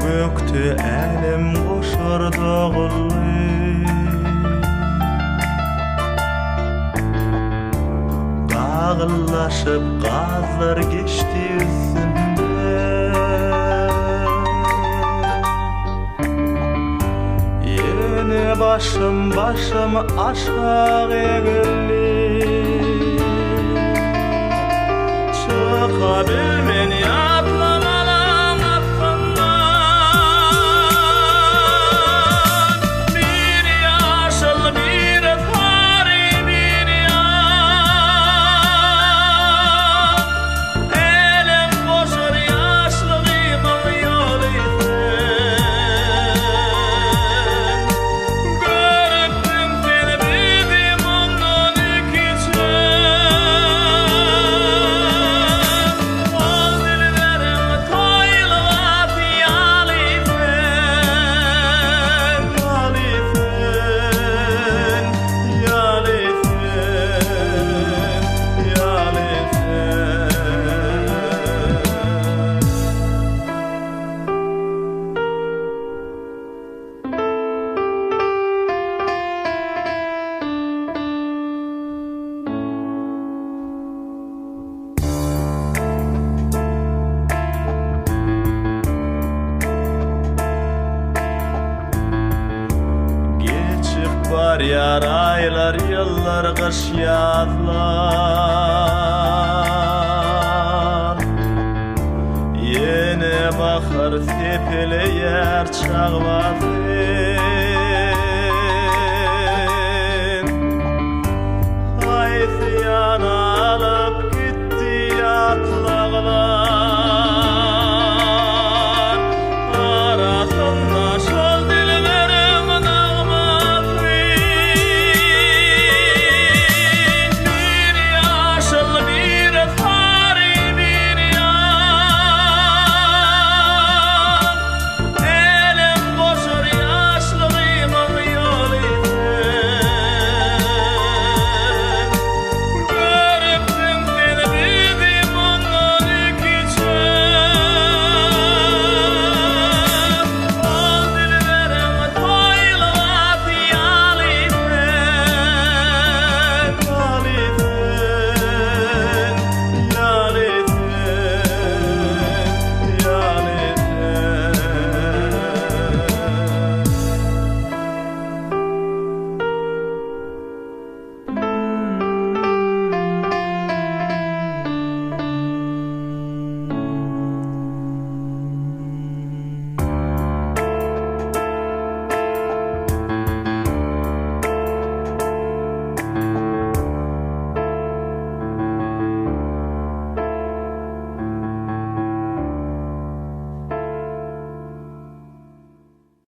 göktü elim koşar dağıllı. Dağıllaşıp gazlar geçti üstünde. Yeni başım aşağı eğildi. Çıkabilmen yatlamalan aslından. Bir yaşıl bir fari bir yan. Elim boşur yaşlığımın yol isen. Görüktüm seni bildim onun ikiçen. Var yar aylar, yıllar, kış yazlar. Yine bakar tepeli yer çağ vazı.